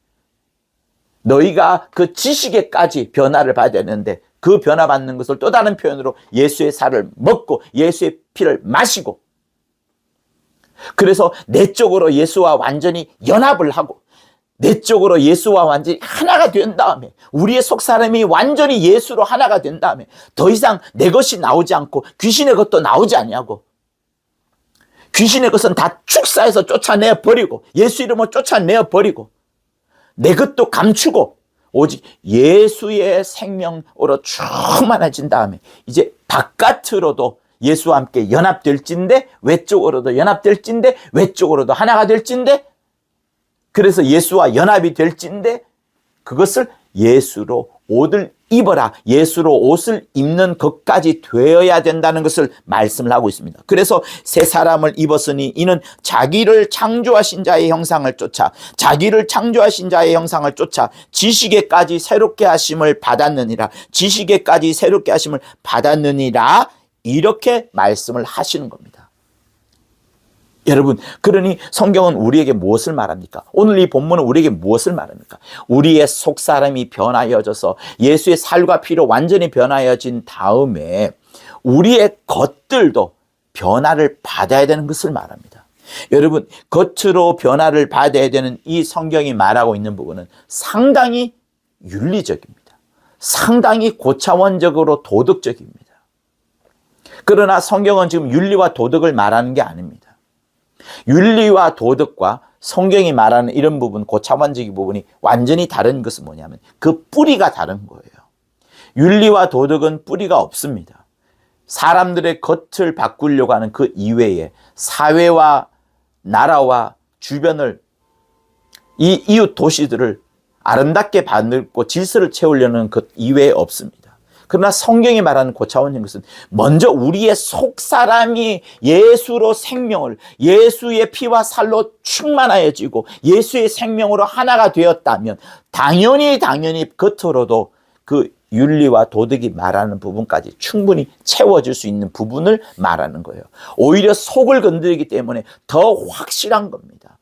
너희가 그 지식에까지 변화를 받아야 되는데 그 변화받는 것을 또 다른 표현으로 예수의 살을 먹고 예수의 피를 마시고, 그래서 내적으로 예수와 완전히 연합을 하고 내적으로 예수와 완전히 하나가 된 다음에 우리의 속사람이 완전히 예수로 하나가 된 다음에 더 이상 내 것이 나오지 않고 귀신의 것도 나오지 아니하고 귀신의 것은 다 축사해서 쫓아내버리고 예수 이름으로 쫓아내버리고 내 것도 감추고 오직 예수의 생명으로 충만해진 다음에 이제 바깥으로도 예수와 함께 연합될진데 외적으로도 연합될진데 외적으로도 하나가 될진데, 그래서 예수와 연합이 될진데 그것을 예수로 옷을 입어라, 예수로 옷을 입는 것까지 되어야 된다는 것을 말씀을 하고 있습니다. 그래서 새 사람을 입었으니 이는 자기를 창조하신 자의 형상을 쫓아, 자기를 창조하신 자의 형상을 쫓아 지식에까지 새롭게 하심을 받았느니라. 지식에까지 새롭게 하심을 받았느니라, 이렇게 말씀을 하시는 겁니다. 여러분, 그러니 성경은 우리에게 무엇을 말합니까? 오늘 이 본문은 우리에게 무엇을 말합니까? 우리의 속사람이 변화여져서 예수의 살과 피로 완전히 변화여진 다음에 우리의 것들도 변화를 받아야 되는 것을 말합니다. 여러분, 겉으로 변화를 받아야 되는 이 성경이 말하고 있는 부분은 상당히 윤리적입니다. 상당히 고차원적으로 도덕적입니다. 그러나 성경은 지금 윤리와 도덕을 말하는 게 아닙니다. 윤리와 도덕과 성경이 말하는 이런 부분, 고차원적인 부분이 완전히 다른 것은 뭐냐면 그 뿌리가 다른 거예요. 윤리와 도덕은 뿌리가 없습니다. 사람들의 겉을 바꾸려고 하는 그 이외에 사회와 나라와 주변을, 이 이웃 도시들을 아름답게 만들고 질서를 채우려는 것 이외에 없습니다. 그러나 성경이 말하는 고차원적인 것은 먼저 우리의 속 사람이 예수로 생명을, 예수의 피와 살로 충만하여지고 예수의 생명으로 하나가 되었다면 당연히 겉으로도 그 윤리와 도덕이 말하는 부분까지 충분히 채워질 수 있는 부분을 말하는 거예요. 오히려 속을 건드리기 때문에 더 확실한 겁니다.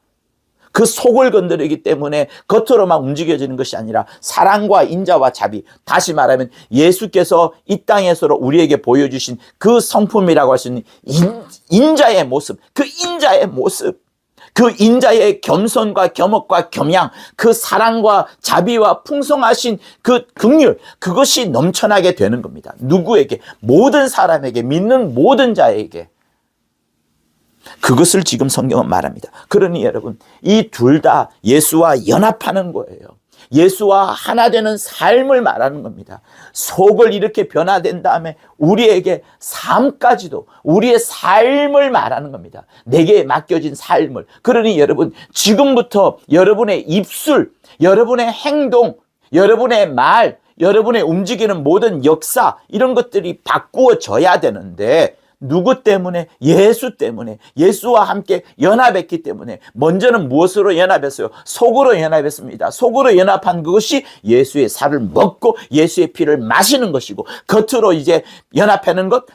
그 속을 건드리기 때문에 겉으로만 움직여지는 것이 아니라 사랑과 인자와 자비, 다시 말하면 예수께서 이 땅에서 우리에게 보여주신 그 성품이라고 할 수 있는 인자의 모습, 그 인자의 모습, 그 인자의 겸손과 겸허과 겸양, 그 사랑과 자비와 풍성하신 그 긍휼, 그것이 넘쳐나게 되는 겁니다. 누구에게? 모든 사람에게, 믿는 모든 자에게. 그것을 지금 성경은 말합니다. 그러니 여러분, 이 둘 다 예수와 연합하는 거예요. 예수와 하나 되는 삶을 말하는 겁니다. 속을 이렇게 변화된 다음에 우리에게 삶까지도, 우리의 삶을 말하는 겁니다. 내게 맡겨진 삶을. 그러니 여러분, 지금부터 여러분의 입술, 여러분의 행동, 여러분의 말, 여러분의 움직이는 모든 역사, 이런 것들이 바꾸어져야 되는데, 누구 때문에? 예수 때문에. 예수와 함께 연합했기 때문에. 먼저는 무엇으로 연합했어요? 속으로 연합했습니다. 속으로 연합한 그것이 예수의 살을 먹고 예수의 피를 마시는 것이고, 겉으로 이제 연합하는 것,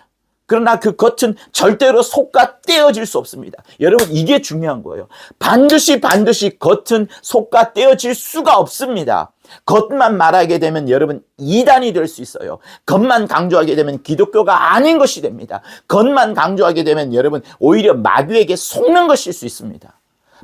그러나 그 겉은 절대로 속과 떼어질 수 없습니다. 여러분, 이게 중요한 거예요. 반드시 겉은 속과 떼어질 수가 없습니다. 겉만 말하게 되면 여러분 이단이 될 수 있어요. 겉만 강조하게 되면 기독교가 아닌 것이 됩니다. 겉만 강조하게 되면 여러분 오히려 마귀에게 속는 것일 수 있습니다.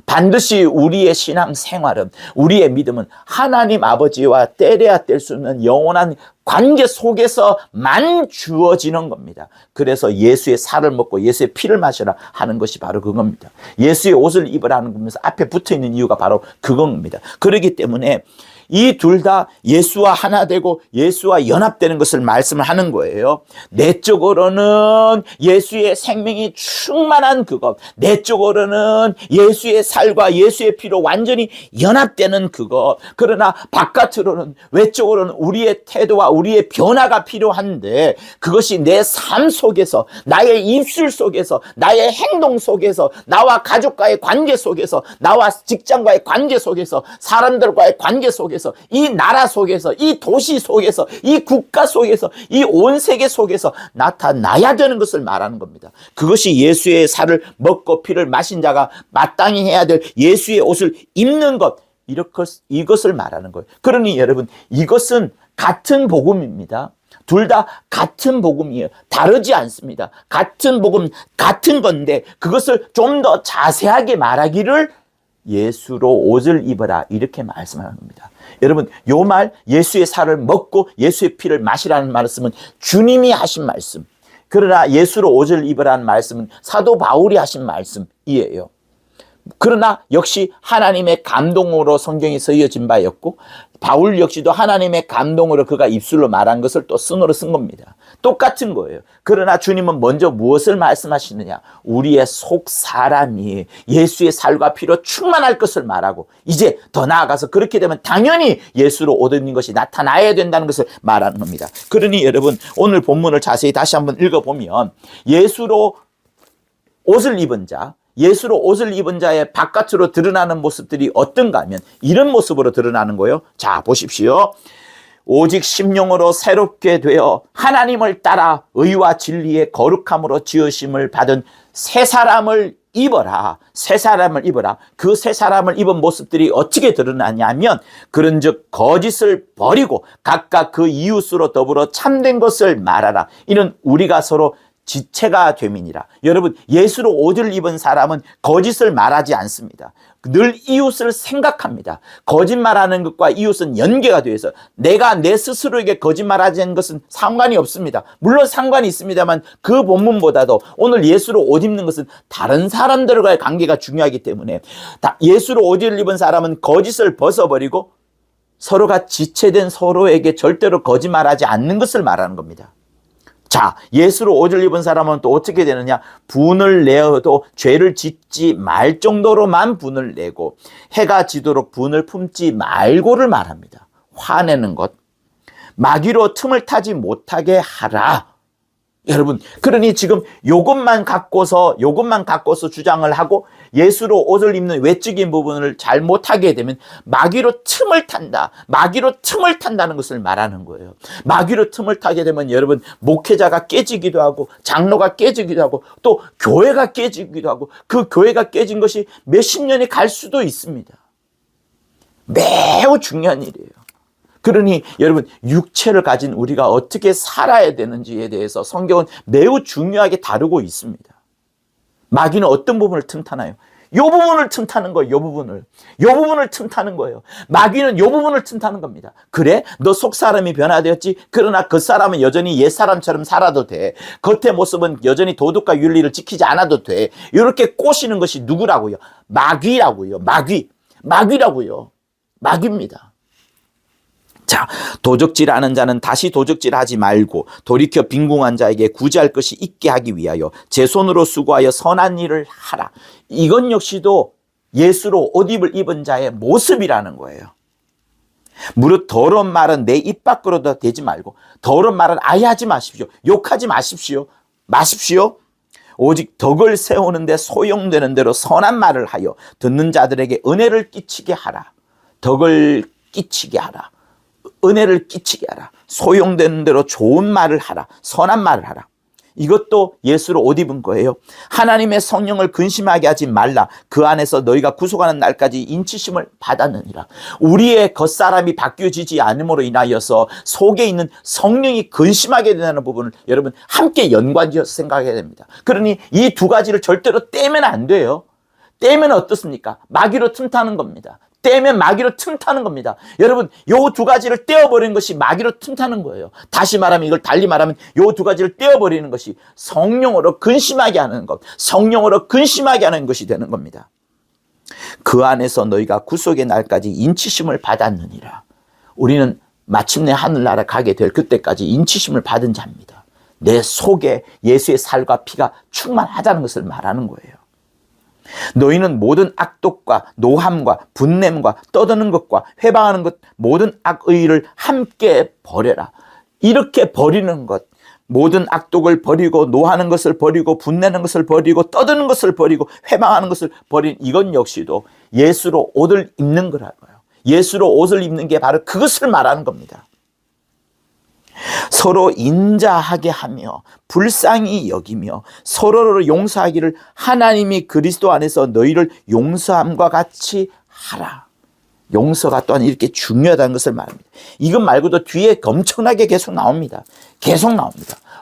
반드시 우리의 신앙 생활은, 우리의 믿음은 하나님 아버지와 떼려야 뗄 수 없는 영원한 관계 속에서만 주어지는 겁니다. 그래서 예수의 살을 먹고 예수의 피를 마시라 하는 것이 바로 그겁니다. 예수의 옷을 입으라는 거면서 앞에 붙어있는 이유가 바로 그겁니다. 그렇기 때문에 이 둘 다 예수와 하나 되고 예수와 연합되는 것을 말씀을 하는 거예요. 내적으로는 예수의 생명이 충만한 그것, 내적으로는 예수의 살과 예수의 피로 완전히 연합되는 그것, 그러나 바깥으로는, 외적으로는 우리의 태도와 우리의 변화가 필요한데, 그것이 내 삶 속에서, 나의 입술 속에서, 나의 행동 속에서, 나와 가족과의 관계 속에서, 나와 직장과의 관계 속에서, 사람들과의 관계 속에서, 이 나라 속에서, 이 도시 속에서, 이 국가 속에서, 이 온 세계 속에서 나타나야 되는 것을 말하는 겁니다. 그것이 예수의 살을 먹고 피를 마신 자가 마땅히 해야 될 예수의 옷을 입는 것, 이것을 말하는 거예요. 그러니 여러분, 이것은 같은 복음입니다. 둘 다 같은 복음이에요. 다르지 않습니다. 같은 복음, 같은 건데 그것을 좀 더 자세하게 말하기를 예수로 옷을 입어라, 이렇게 말씀하는 겁니다. 여러분, 요 말, 예수의 살을 먹고 예수의 피를 마시라는 말씀은 주님이 하신 말씀, 그러나 예수로 옷을 입으라는 말씀은 사도 바울이 하신 말씀이에요. 그러나 역시 하나님의 감동으로 성경이 쓰여진 바였고, 바울 역시도 하나님의 감동으로 그가 입술로 말한 것을 또 쓴어로 쓴 겁니다. 똑같은 거예요. 그러나 주님은 먼저 무엇을 말씀하시느냐? 우리의 속 사람이 예수의 살과 피로 충만할 것을 말하고, 이제 더 나아가서 그렇게 되면 당연히 예수로 옷 입는 것이 나타나야 된다는 것을 말하는 겁니다. 그러니 여러분, 오늘 본문을 자세히 다시 한번 읽어보면, 예수로 옷을 입은 자, 예수로 옷을 입은 자의 바깥으로 드러나는 모습들이 어떤가 하면 이런 모습으로 드러나는 거예요. 자, 보십시오. 오직 심령으로 새롭게 되어 하나님을 따라 의와 진리의 거룩함으로 지으심을 받은 새 사람을 입어라. 새 사람을 입어라. 그 새 사람을 입은 모습들이 어떻게 드러나냐면, 그런즉 거짓을 버리고 각각 그 이웃으로 더불어 참된 것을 말하라. 이는 우리가 서로 지체가 됨이니라. 여러분, 예수로 옷을 입은 사람은 거짓을 말하지 않습니다. 늘 이웃을 생각합니다. 거짓말하는 것과 이웃은 연계가 되어 있어요. 내가 내 스스로에게 거짓말하지 않는 것은 상관이 없습니다. 물론 상관이 있습니다만 그 본문보다도 오늘 예수로 옷 입는 것은 다른 사람들과의 관계가 중요하기 때문에 예수로 옷을 입은 사람은 거짓을 벗어버리고 서로가 지체된 서로에게 절대로 거짓말하지 않는 것을 말하는 겁니다. 자, 예수로 옷을 입은 사람은 또 어떻게 되느냐? 분을 내어도 죄를 짓지 말 정도로만 분을 내고 해가 지도록 분을 품지 말고를 말합니다. 화내는 것, 마귀로 틈을 타지 못하게 하라. 여러분, 그러니 지금 요것만 갖고서 주장을 하고 예수로 옷을 입는 외적인 부분을 잘 못하게 되면 마귀로 틈을 탄다는 것을 말하는 거예요. 마귀로 틈을 타게 되면 여러분, 목회자가 깨지기도 하고 장로가 깨지기도 하고 또 교회가 깨지기도 하고 그 교회가 깨진 것이 몇십 년이 갈 수도 있습니다. 매우 중요한 일이에요. 그러니 여러분, 육체를 가진 우리가 어떻게 살아야 되는지에 대해서 성경은 매우 중요하게 다루고 있습니다. 마귀는 어떤 부분을 틈타나요? 요 부분을 틈타는 거예요. 요 부분을 틈타는 거예요. 마귀는 요 부분을 틈타는 겁니다. 그래? 너 속사람이 변화되었지? 그러나 그 사람은 여전히 옛사람처럼 살아도 돼. 겉의 모습은 여전히 도덕과 윤리를 지키지 않아도 돼. 이렇게 꼬시는 것이 누구라고요? 마귀라고요. 마귀입니다. 자, 도적질하는 자는 다시 도적질하지 말고 돌이켜 빈궁한 자에게 구제할 것이 있게 하기 위하여 제 손으로 수고하여 선한 일을 하라. 이건 역시도 예수로 옷 입은 자의 모습이라는 거예요. 무릇 더러운 말은 내 입 밖으로도 대지 말고, 더러운 말은 아예 하지 마십시오. 욕하지 마십시오. 오직 덕을 세우는데 소용되는 대로 선한 말을 하여 듣는 자들에게 은혜를 끼치게 하라. 은혜를 끼치게 하라. 소용되는 대로 좋은 말을 하라. 선한 말을 하라. 이것도 예수로 옷 입은 거예요. 하나님의 성령을 근심하게 하지 말라. 그 안에서 너희가 구속하는 날까지 인치심을 받았느니라. 우리의 겉사람이 바뀌어지지 않음으로 인하여서 속에 있는 성령이 근심하게 되는 부분을 여러분 함께 연관지어서 생각해야 됩니다. 그러니 이 두 가지를 절대로 떼면 안 돼요. 떼면 어떻습니까? 마귀로 틈타는 겁니다. 여러분, 요 두 가지를 떼어버리는 것이 마귀로 틈타는 거예요. 다시 말하면, 이걸 달리 말하면 요 두 가지를 떼어버리는 것이 성령으로 근심하게 하는 것이 되는 겁니다. 그 안에서 너희가 구속의 날까지 인치심을 받았느니라. 우리는 마침내 하늘나라 가게 될 그때까지 인치심을 받은 자입니다. 내 속에 예수의 살과 피가 충만하다는 것을 말하는 거예요. 너희는 모든 악독과 노함과 분냄과 떠드는 것과 회방하는 것 모든 악의를 함께 버려라. 이렇게 버리는 것, 모든 악독을 버리고 노하는 것을 버리고 분내는 것을 버리고 떠드는 것을 버리고 회방하는 것을 버린, 이건 역시도 예수로 옷을 입는 거라고요. 예수로 옷을 입는 게 바로 그것을 말하는 겁니다. 서로 인자하게 하며 불쌍히 여기며 서로를 용서하기를 하나님이 그리스도 안에서 너희를 용서함과 같이 하라. 용서가 또한 이렇게 중요하다는 것을 말합니다. 이것 말고도 뒤에 엄청나게 계속 나옵니다.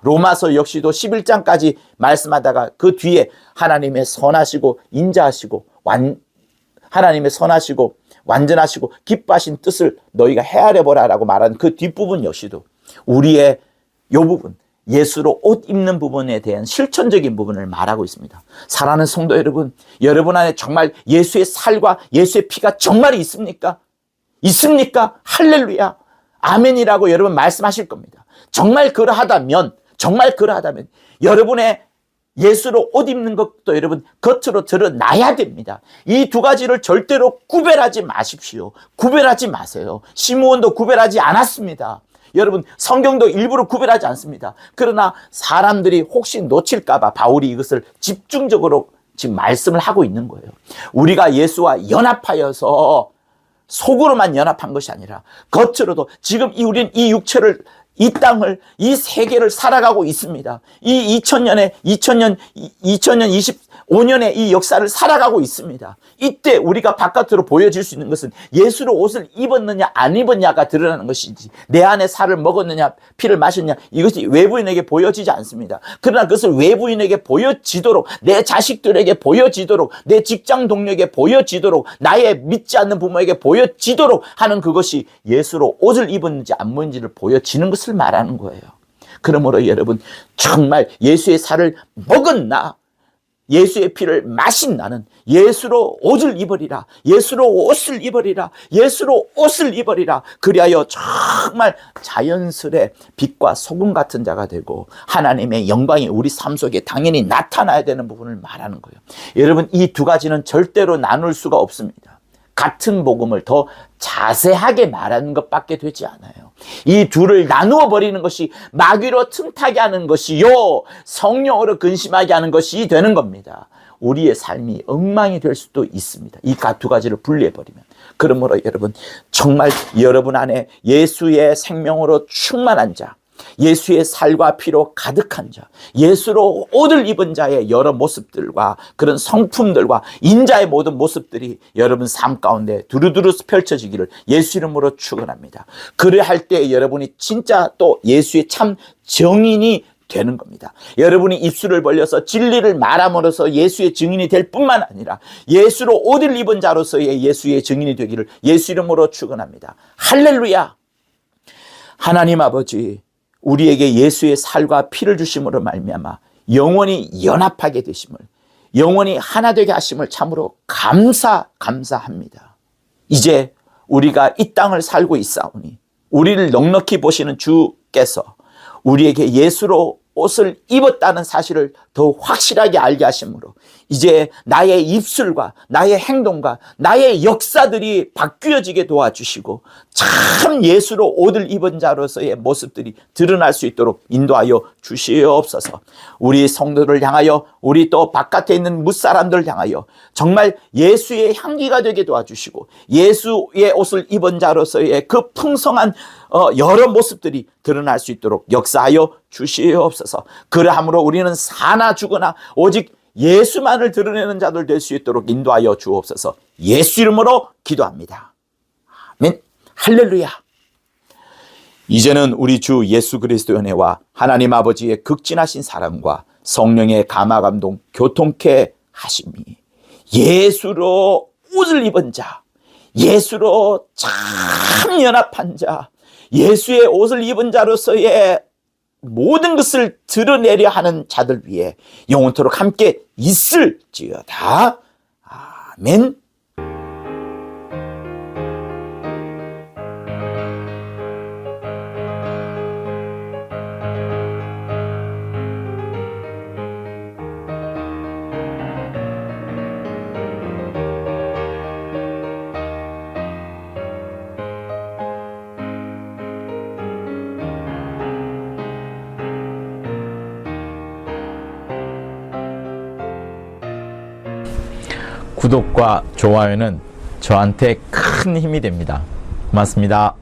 로마서 역시도 11장까지 말씀하다가 그 뒤에 하나님의 선하시고 인자하시고 완전하시고 기뻐하신 뜻을 너희가 헤아려 보라라고 말하는 그 뒷부분 역시도 우리의 요 부분, 예수로 옷 입는 부분에 대한 실천적인 부분을 말하고 있습니다. 사랑하는 성도 여러분, 여러분 안에 정말 예수의 살과 예수의 피가 정말 있습니까? 할렐루야, 아멘이라고 여러분 말씀하실 겁니다. 정말 그러하다면 여러분의 예수로 옷 입는 것도 여러분 겉으로 드러나야 됩니다. 이 두 가지를 절대로 구별하지 마십시오. 구별하지 마세요. 시므온도 구별하지 않았습니다. 여러분, 성경도 일부러 구별하지 않습니다. 그러나 사람들이 혹시 놓칠까 봐 바울이 이것을 집중적으로 지금 말씀을 하고 있는 거예요. 우리가 예수와 연합하여서 속으로만 연합한 것이 아니라 겉으로도 지금 우리는 이 육체를, 이 땅을, 이 세계를 살아가고 있습니다. 이 2020 5년의 이 역사를 살아가고 있습니다. 이때 우리가 바깥으로 보여질 수 있는 것은 예수로 옷을 입었느냐 안 입었냐가 드러나는 것이지, 내 안에 살을 먹었느냐 피를 마셨느냐, 이것이 외부인에게 보여지지 않습니다. 그러나 그것을 외부인에게 보여지도록, 내 자식들에게 보여지도록, 내 직장 동료에게 보여지도록, 나의 믿지 않는 부모에게 보여지도록 하는 그것이 예수로 옷을 입었는지 안 입었는지를 보여지는 것을 말하는 거예요. 그러므로 여러분, 정말 예수의 살을 먹은 나, 예수의 피를 마신 나는 예수로 옷을 입으리라, 예수로 옷을 입으리라, 예수로 옷을 입으리라. 그리하여 정말 자연스레 빛과 소금 같은 자가 되고 하나님의 영광이 우리 삶 속에 당연히 나타나야 되는 부분을 말하는 거예요. 여러분, 이 두 가지는 절대로 나눌 수가 없습니다. 같은 복음을 더 자세하게 말하는 것밖에 되지 않아요. 이 둘을 나누어 버리는 것이 마귀로 틈타게 하는 것이요, 성령으로 근심하게 하는 것이 되는 겁니다. 우리의 삶이 엉망이 될 수도 있습니다. 이 두 가지를 분리해 버리면. 그러므로 여러분, 정말 여러분 안에 예수의 생명으로 충만한 자, 예수의 살과 피로 가득한 자, 예수로 옷을 입은 자의 여러 모습들과 그런 성품들과 인자의 모든 모습들이 여러분 삶 가운데 두루두루 펼쳐지기를 예수 이름으로 축원합니다. 그래할 때 여러분이 진짜 또 예수의 참 증인이 되는 겁니다. 여러분이 입술을 벌려서 진리를 말함으로써 예수의 증인이 될 뿐만 아니라 예수로 옷을 입은 자로서의 예수의 증인이 되기를 예수 이름으로 축원합니다. 할렐루야. 하나님 아버지, 우리에게 예수의 살과 피를 주심으로 말미암아 영원히 연합하게 되심을, 영원히 하나 되게 하심을 참으로 감사합니다. 이제 우리가 이 땅을 살고 있사오니 우리를 넉넉히 보시는 주께서 우리에게 예수로 옷을 입었다는 사실을 더 확실하게 알게 하심으로 이제 나의 입술과 나의 행동과 나의 역사들이 바뀌어지게 도와주시고 참 예수로 옷을 입은 자로서의 모습들이 드러날 수 있도록 인도하여 주시옵소서. 우리 성도를 향하여, 우리 또 바깥에 있는 무사람들을 향하여 정말 예수의 향기가 되게 도와주시고 예수의 옷을 입은 자로서의 그 풍성한 여러 모습들이 드러날 수 있도록 역사하여 주시옵소서. 그러함으로 우리는 사나 죽으나 오직 예수만을 드러내는 자들 될 수 있도록 인도하여 주옵소서. 예수 이름으로 기도합니다. 아멘. 할렐루야. 이제는 우리 주 예수 그리스도의 은혜와 하나님 아버지의 극진하신 사랑과 성령의 감화 감동 교통케 하심이 예수로 옷을 입은 자, 예수로 참 연합한 자, 예수의 옷을 입은 자로서의 모든 것을 드러내려 하는 자들 위해 영원토록 함께 있을지어다. 아멘. 구독과 좋아요는 저한테 큰 힘이 됩니다. 고맙습니다.